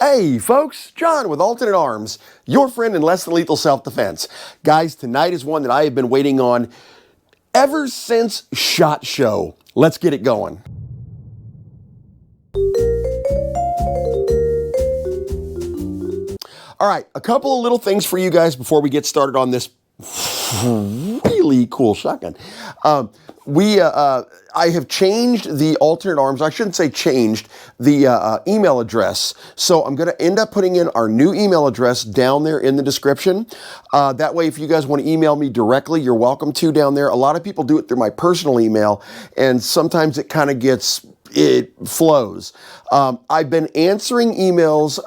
Hey folks, John with Alternate Arms, your friend in less than lethal self-defense. Guys, tonight is one that I have been waiting on ever since SHOT Show. Let's get it going. All right, a couple of little things for you guys before we get started on this really cool shotgun. I have changed the Alternate Arms, I shouldn't say changed, the email address. So I'm going to end up putting in our new email address down there in the description. That way, if you guys want to email me directly, you're welcome to down there. A lot of people do it through my personal email, and sometimes it kind of it flows. I've been answering emails.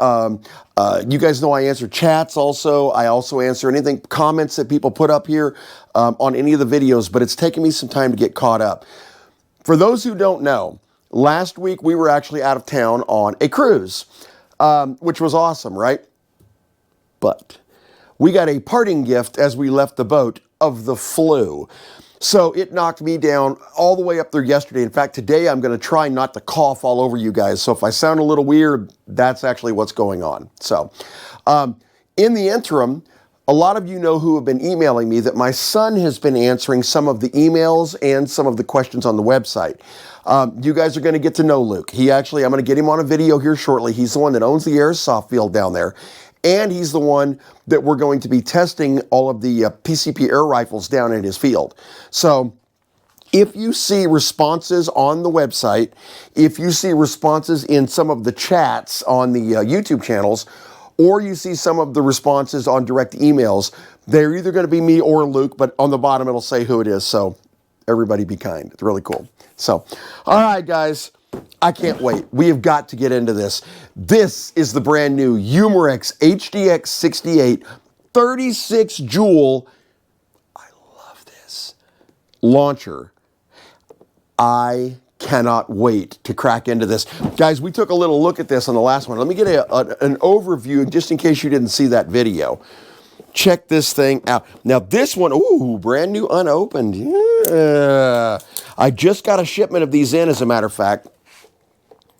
You guys know I answer chats also. I also answer anything, comments that people put up here on any of the videos, but it's taken me some time to get caught up. For those who don't know, last week we were actually out of town on a cruise, which was awesome, right? But we got a parting gift as we left the boat of the flu. So it knocked me down all the way up there yesterday. In fact, today I'm going to try not to cough all over you guys. So if I sound a little weird, that's actually what's going on. So in the interim, a lot of you know who have been emailing me that my son has been answering some of the emails and some of the questions on the website. You guys are going to get to know Luke. I'm going to get him on a video here shortly. He's the one that owns the airsoft field down there. And he's the one that we're going to be testing all of the PCP air rifles down in his field. So if you see responses on the website, if you see responses in some of the chats on the YouTube channels, or you see some of the responses on direct emails, they're either going to be me or Luke, but on the bottom it'll say who it is. So everybody be kind. It's really cool. So, all right, guys. I can't wait. We have got to get into this. This is the brand new Umarex HDX 68 36 joule. I love this launcher. I cannot wait to crack into this. Guys, we took a little look at this on the last one. Let me get an overview just in case you didn't see that video. Check this thing out. Now this one, ooh, brand new unopened. Yeah. I just got a shipment of these in, as a matter of fact.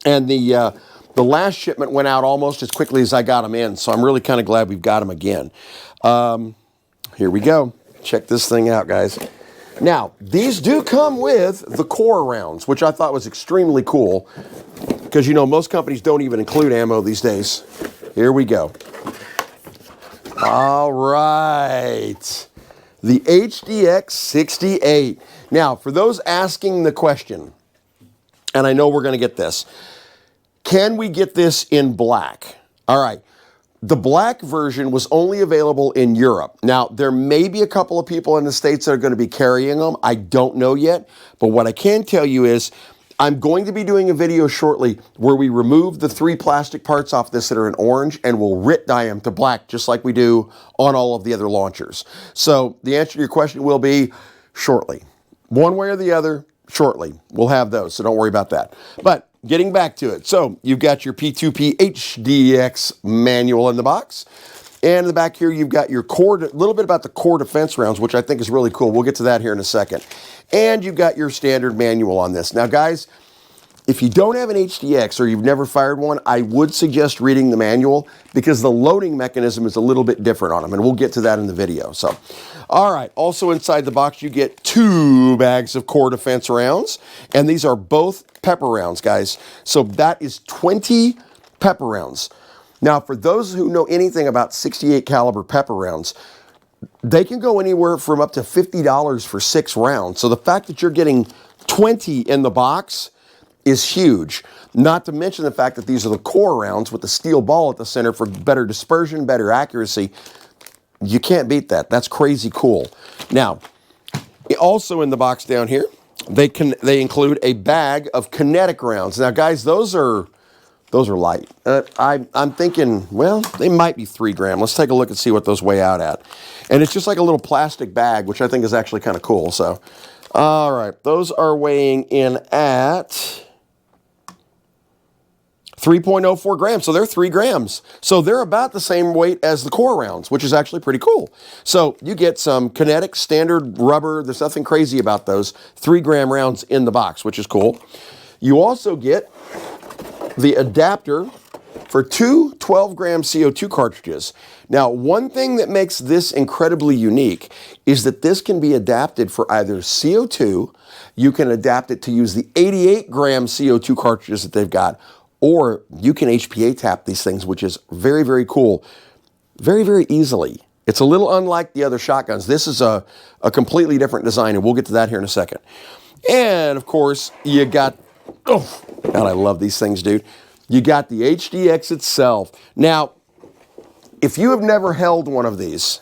And the last shipment went out almost as quickly as I got them in. So I'm really kind of glad we've got them again. Here we go. Check this thing out, guys. Now, these do come with the core rounds, which I thought was extremely cool. Because, you know, most companies don't even include ammo these days. Here we go. All right. The HDX 68. Now, for those asking the question, and I know we're going to get this, can we get this in black? All right. The black version was only available in Europe. Now, there may be a couple of people in the States that are going to be carrying them. I don't know yet. But what I can tell you is I'm going to be doing a video shortly where we remove the 3 plastic parts off this that are in orange and we'll RIT dye them to black just like we do on all of the other launchers. So the answer to your question will be shortly. One way or the other, shortly. We'll have those, so don't worry about that. But getting back to it. So you've got your P2P HDX manual in the box. And in the back here, you've got your core, a little bit about the core defense rounds, which I think is really cool. We'll get to that here in a second. And you've got your standard manual on this. Now, guys, if you don't have an HDX or you've never fired one, I would suggest reading the manual because the loading mechanism is a little bit different on them. And we'll get to that in the video. So, all right. Also inside the box, you get 2 bags of core defense rounds. And these are both pepper rounds, guys. So that is 20 pepper rounds. Now, for those who know anything about 68 caliber pepper rounds, they can go anywhere from up to $50 for 6 rounds. So the fact that you're getting 20 in the box is huge. Not to mention the fact that these are the core rounds with the steel ball at the center for better dispersion, better accuracy. You can't beat that. That's crazy cool. Now, also in the box down here, they include a bag of kinetic rounds. Now, guys, those are light. I'm thinking, well, they might be 3 grams. Let's take a look and see what those weigh out at. And it's just like a little plastic bag, which I think is actually kind of cool. So, all right, those are weighing in at 3.04 grams. So they're 3 grams. So they're about the same weight as the core rounds, which is actually pretty cool. So you get some kinetic standard rubber. There's nothing crazy about those 3 gram rounds in the box, which is cool. You also get the adapter for two 12-gram CO2 cartridges. Now, one thing that makes this incredibly unique is that this can be adapted for either CO2, you can adapt it to use the 88-gram CO2 cartridges that they've got, or you can HPA tap these things, which is very, very cool, very, very easily. It's a little unlike the other shotguns. This is a completely different design, and we'll get to that here in a second. And, of course, you got, oh, God, I love these things, dude. You got the HDX itself. Now, if you have never held one of these,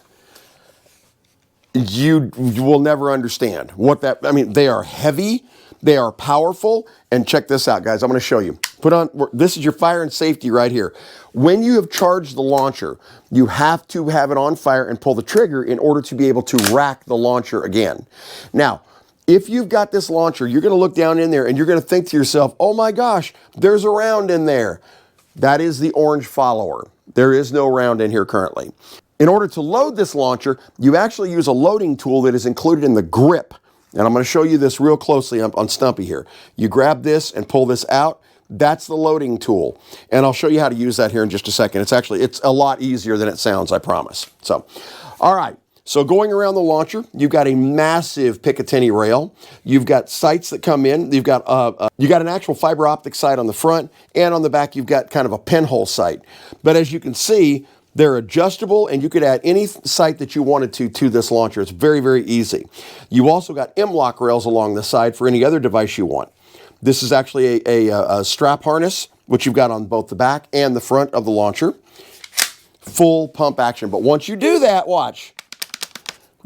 you will never understand what that, I mean, they are heavy, they are powerful, and check this out, guys. I'm going to show you. Put on, this is your fire and safety right here. When you have charged the launcher, you have to have it on fire and pull the trigger in order to be able to rack the launcher again. Now, if you've got this launcher, you're going to look down in there and you're going to think to yourself, oh my gosh, there's a round in there. That is the orange follower. There is no round in here currently. In order to load this launcher, you actually use a loading tool that is included in the grip. And I'm going to show you this real closely on Stumpy here. You grab this and pull this out. That's the loading tool. And I'll show you how to use that here in just a second. It's a lot easier than it sounds, I promise. So, all right. So going around the launcher, you've got a massive Picatinny rail. You've got sights that come in. You've got an actual fiber optic sight on the front, and on the back you've got kind of a pinhole sight. But as you can see, they're adjustable, and you could add any sight that you wanted to this launcher. It's very, very easy. You also got M-lock rails along the side for any other device you want. This is actually a strap harness, which you've got on both the back and the front of the launcher. Full pump action. But once you do that, watch.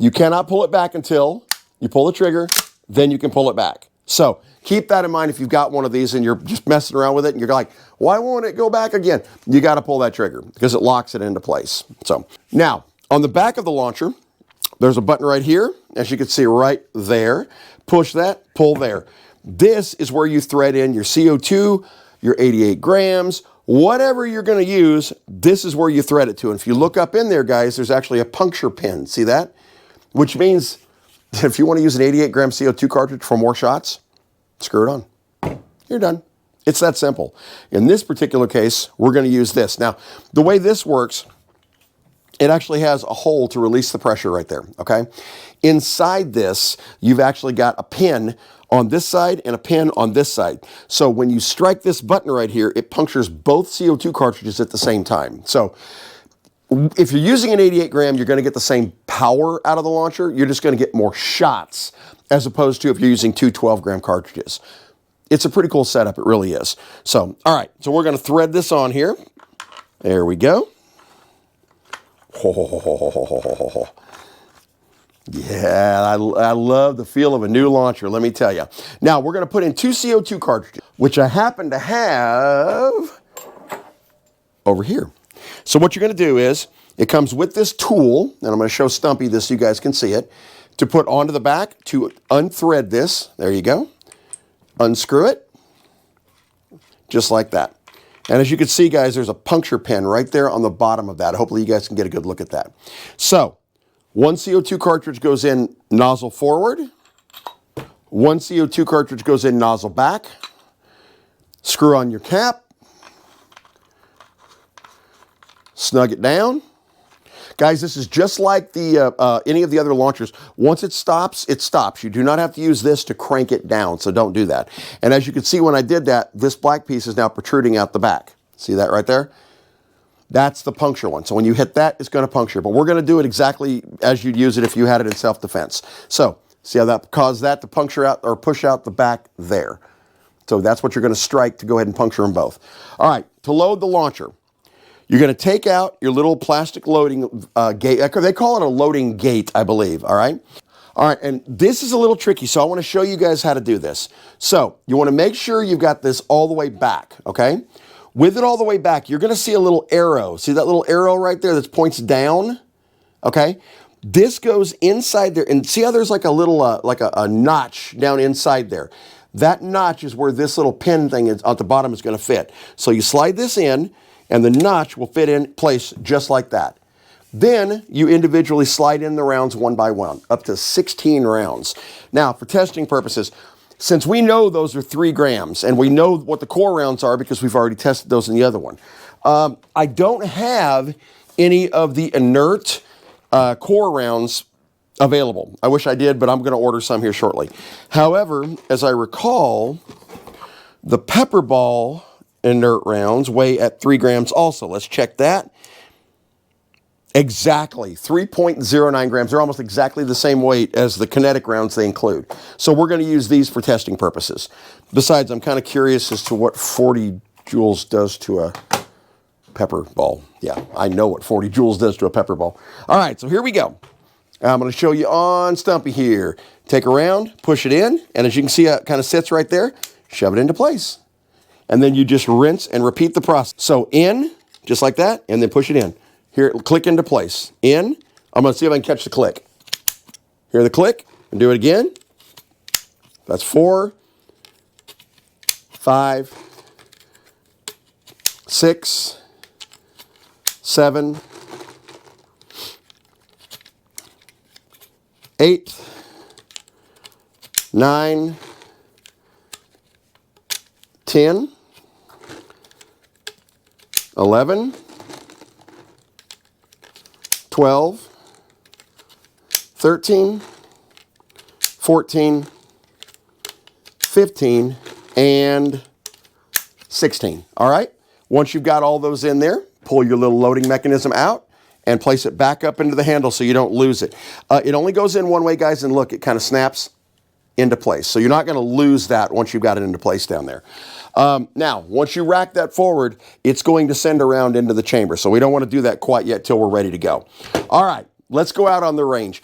You cannot pull it back until you pull the trigger, then you can pull it back. So keep that in mind if you've got one of these and you're just messing around with it and you're like, why won't it go back again? You got to pull that trigger because it locks it into place. So now on the back of the launcher, there's a button right here, as you can see right there. Push that, pull there. This is where you thread in your CO2, your 88 grams, whatever you're going to use, this is where you thread it to. And if you look up in there, guys, there's actually a puncture pin. See that? Which means if you want to use an 88-gram CO2 cartridge for more shots, screw it on. You're done. It's that simple. In this particular case, we're going to use this. Now, the way this works, it actually has a hole to release the pressure right there, okay? Inside this, you've actually got a pin on this side and a pin on this side. So when you strike this button right here, it punctures both CO2 cartridges at the same time. So if you're using an 88 gram, you're going to get the same power out of the launcher. You're just going to get more shots as opposed to if you're using two 12-gram cartridges. It's a pretty cool setup. It really is. So, all right. So we're going to thread this on here. There we go. Yeah, I love the feel of a new launcher, let me tell you. Now, we're going to put in two CO2 cartridges, which I happen to have over here. So what you're going to do is, it comes with this tool, and I'm going to show Stumpy this so you guys can see it, to put onto the back, to unthread this. There you go. Unscrew it, just like that. And as you can see, guys, there's a puncture pin right there on the bottom of that. Hopefully you guys can get a good look at that. So, one CO2 cartridge goes in nozzle forward. One CO2 cartridge goes in nozzle back. Screw on your cap. Snug it down. Guys, this is just like the any of the other launchers. Once it stops, it stops. You do not have to use this to crank it down, so don't do that. And as you can see when I did that, this black piece is now protruding out the back. See that right there? That's the puncture one. So when you hit that, it's going to puncture. But we're going to do it exactly as you'd use it if you had it in self-defense. So see how that caused that to puncture out or push out the back there. So that's what you're going to strike to go ahead and puncture them both. All right, to load the launcher, you're going to take out your little plastic loading gate. They call it a loading gate, I believe, all right? All right, and this is a little tricky, so I want to show you guys how to do this. So you want to make sure you've got this all the way back, okay? With it all the way back, you're going to see a little arrow. See that little arrow right there that points down? Okay? This goes inside there, and see how there's like a little, like a notch down inside there? That notch is where this little pin thing is, at the bottom is going to fit. So you slide this in, and the notch will fit in place just like that. Then you individually slide in the rounds one by one, up to 16 rounds. Now, for testing purposes, since we know those are 3 grams, and we know what the core rounds are because we've already tested those in the other one, I don't have any of the inert core rounds available. I wish I did, but I'm going to order some here shortly. However, as I recall, the pepper ball inert rounds weigh at 3 grams also. Let's check that. Exactly, 3.09 grams. They're almost exactly the same weight as the kinetic rounds they include. So we're going to use these for testing purposes. Besides, I'm kind of curious as to what 40 joules does to a pepper ball. Yeah, I know what 40 joules does to a pepper ball. All right, so here we go. I'm going to show you on Stumpy here. Take a round, push it in, and as you can see, it kind of sits right there. Shove it into place. And then you just rinse and repeat the process. So in, just like that, and then push it in. Here, click into place. In, I'm going to see if I can catch the click. Hear the click, and do it again. That's 4, 5, 6, 7, 8, 9, 10, 11, 12, 13, 14, 15, and 16. All right? Once you've got all those in there, pull your little loading mechanism out and place it back up into the handle so you don't lose it. It only goes in one way, guys, and look, it kind of snaps into place. So you're not going to lose that once you've got it into place down there. Now, once you rack that forward, it's going to send around into the chamber. So we don't want to do that quite yet till we're ready to go. All right, let's go out on the range.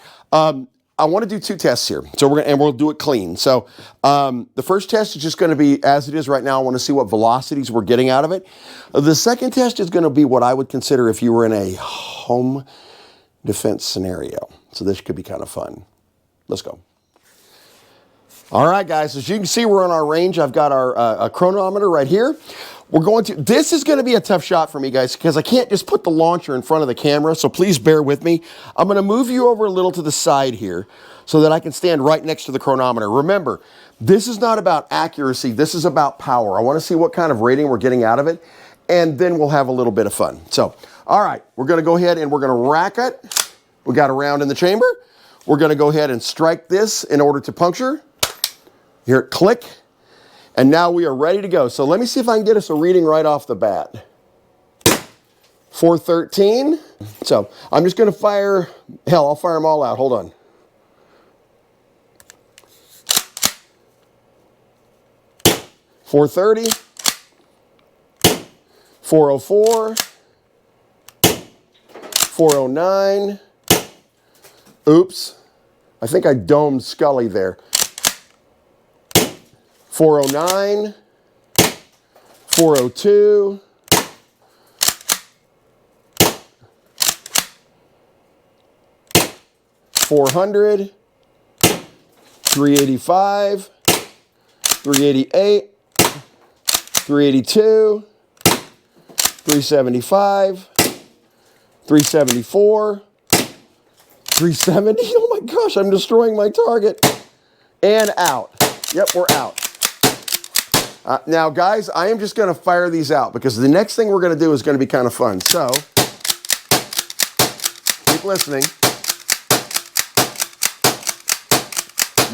I want to do 2 tests here, so we'll do it clean. So the first test is just going to be as it is right now. I want to see what velocities we're getting out of it. The second test is going to be what I would consider if you were in a home defense scenario. So this could be kind of fun. Let's go. All right, guys, as you can see, we're on our range. I've got our chronometer right here. This is going to be a tough shot for me, guys, because I can't just put the launcher in front of the camera, so please bear with me. I'm going to move you over a little to the side here so that I can stand right next to the chronometer. Remember, this is not about accuracy. This is about power. I want to see what kind of rating we're getting out of it, and then we'll have a little bit of fun. So, all right, we're going to go ahead and we're going to rack it. We got a round in the chamber. We're going to go ahead and strike this in order to puncture. Hear it click. And now we are ready to go. So let me see if I can get us a reading right off the bat. 413. So I'm just going to fire, hell, I'll fire them all out. Hold on. .430, 404, 409. Oops, I think I domed Scully there. 409, 402, 400, 385, 388, 382, 375, 374, 370. Oh my gosh, I'm destroying my target. And out. Yep, we're out. Now, guys, I am just going to fire these out because the next thing we're going to do is going to be kind of fun. So, keep listening.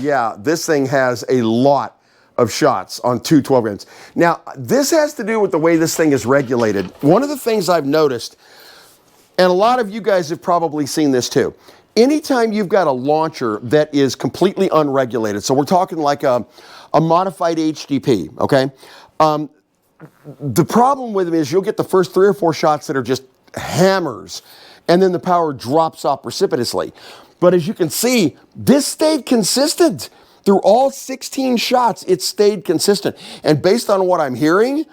Yeah, this thing has a lot of shots on 2 12 grams. Now, this has to do with the way this thing is regulated. One of the things I've noticed, and a lot of you guys have probably seen this too, anytime you've got a launcher that is completely unregulated, so we're talking like a modified HDP, okay? The problem with them is you'll get the first 3 or 4 shots that are just hammers, and then the power drops off precipitously. But as you can see, this stayed consistent. Through all 16 shots, it stayed consistent. And based on what I'm hearing,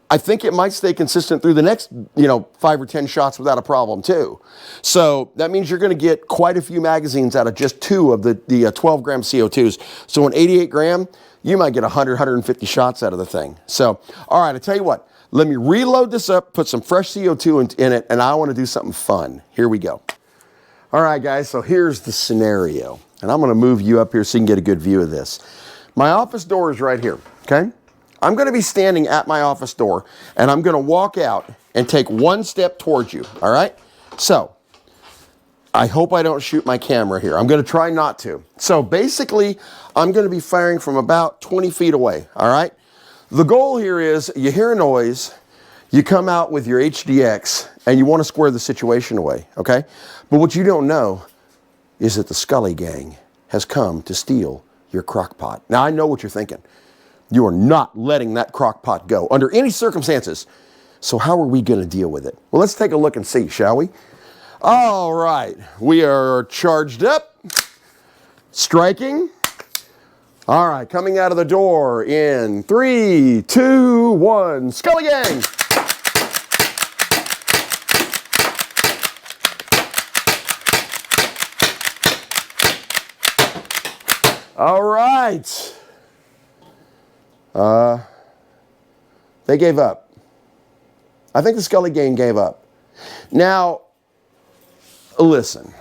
I think it might stay consistent through the next, 5 or 10 shots without a problem too. So that means you're going to get quite a few magazines out of just 2 of the 12 gram CO2s. So an 88 gram, you might get 100, 150 shots out of the thing. So, all right, I tell you what, let me reload this up, put some fresh CO2 in it, and I want to do something fun. Here we go. All right, guys, so here's the scenario. And I'm going to move you up here so you can get a good view of this. My office door is right here, okay? I'm going to be standing at my office door, and I'm going to walk out and take one step towards you, all right? So, I hope I don't shoot my camera here. I'm going to try not to. So basically, I'm going to be firing from about 20 feet away, all right? The goal here is you hear a noise, you come out with your HDX, and you want to square the situation away, okay? But what you don't know is that the Scully gang has come to steal your crock pot. Now, I know what you're thinking. You are not letting that crock pot go under any circumstances. So how are we going to deal with it? Well, let's take a look and see, shall we? All right, we are charged up, striking. All right, coming out of the door in 3, 2, 1, Scully Gang. All right. They gave up. I think the Scully Gang gave up. Now, listen,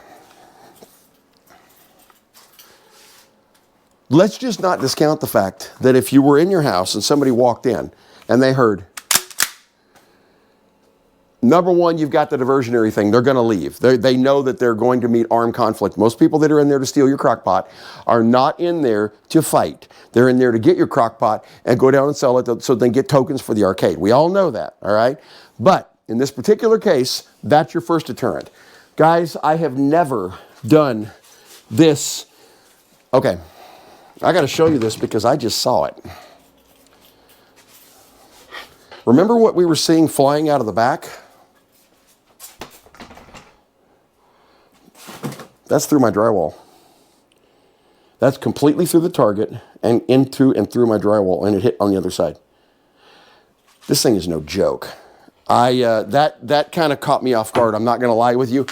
let's just not discount the fact that if you were in your house and somebody walked in and they heard, number one, you've got the diversionary thing. They're going to leave. They know that they're going to meet armed conflict. Most people that are in there to steal your crock pot are not in there to fight. They're in there to get your crock pot and go down and sell it so they can get tokens for the arcade. We all know that, all right? But in this particular case, that's your first deterrent. Guys, I have never done this. Okay, I got to show you this because I just saw it. Remember what we were seeing flying out of the back? That's through my drywall. That's completely through the target and into and through my drywall, and it hit on the other side. This thing is no joke. That kind of caught me off guard. I'm not going to lie with you.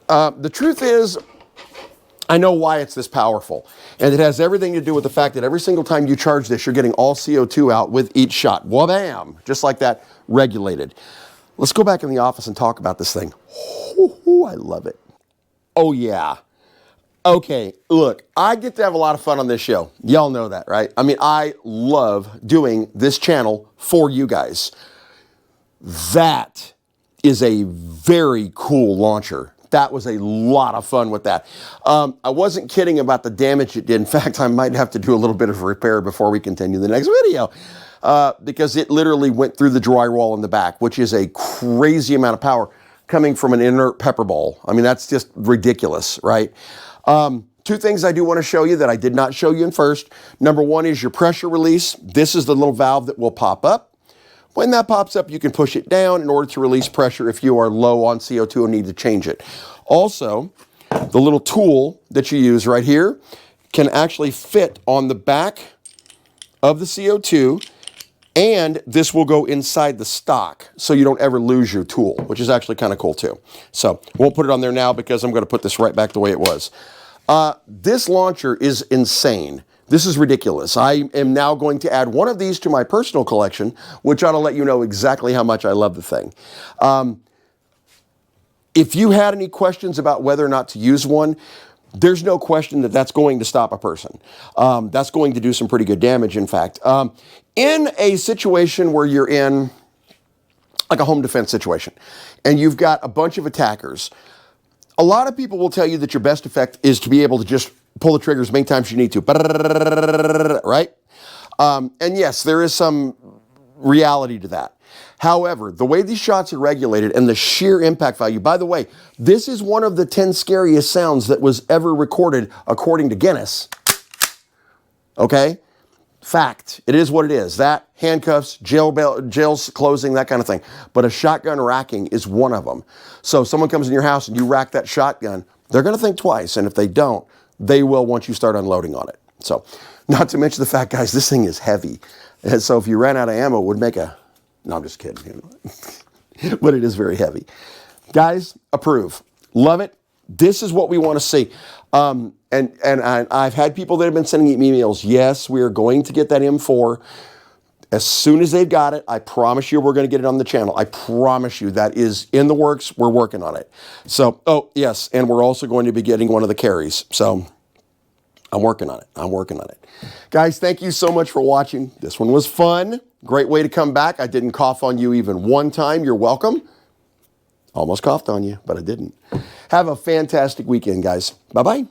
The truth is, I know why it's this powerful, and it has everything to do with the fact that every single time you charge this, you're getting all CO2 out with each shot. Wha-bam! Just like that, regulated. Let's go back in the office and talk about this thing. Ooh, I love it. Oh, yeah. Okay, look, I get to have a lot of fun on this show. Y'all know that, right? I mean, I love doing this channel for you guys. That is a very cool launcher. That was a lot of fun with that. I wasn't kidding about the damage it did. In fact, I might have to do a little bit of a repair before we continue the next video. Because it literally went through the drywall in the back, which is a crazy amount of power coming from an inert pepper ball. I mean, that's just ridiculous, right? Two things I do want to show you that I did not show you in first. Number one is your pressure release. This is the little valve that will pop up. When that pops up, you can push it down in order to release pressure if you are low on CO2 and need to change it. Also, the little tool that you use right here can actually fit on the back of the CO2, and this will go inside the stock so you don't ever lose your tool, which is actually kind of cool too. So won't put it on there now because I'm going to put this right back the way it was. This launcher is insane. This is ridiculous. I am now going to add one of these to my personal collection, which ought to let you know exactly how much I love the thing. If you had any questions about whether or not to use one, there's no question that that's going to stop a person. That's going to do some pretty good damage, in fact. In a situation where you're in like a home defense situation and you've got a bunch of attackers, a lot of people will tell you that your best effect is to be able to just pull the trigger as many times as you need to, right? And yes, there is some reality to that. However, the way these shots are regulated and the sheer impact value, by the way, this is one of the 10 scariest sounds that was ever recorded according to Guinness. Okay? Fact. It is what it is. That, handcuffs, jails closing, that kind of thing. But a shotgun racking is one of them. So if someone comes in your house and you rack that shotgun, they're going to think twice. And if they don't, they will once you start unloading on it. So, not to mention the fact, guys, this thing is heavy. And so if you ran out of ammo, it would make a... No, I'm just kidding. But it is very heavy. Guys, approve. Love it. This is what we want to see. And I've had people that have been sending me emails. Yes, we are going to get that M4. As soon as they've got it, I promise you we're going to get it on the channel. I promise you that is in the works. We're working on it. So, oh, yes, and we're also going to be getting one of the carries. So, I'm working on it. I'm working on it. Guys, thank you so much for watching. This one was fun. Great way to come back. I didn't cough on you even one time. You're welcome. Almost coughed on you, but I didn't. Have a fantastic weekend, guys. Bye-bye.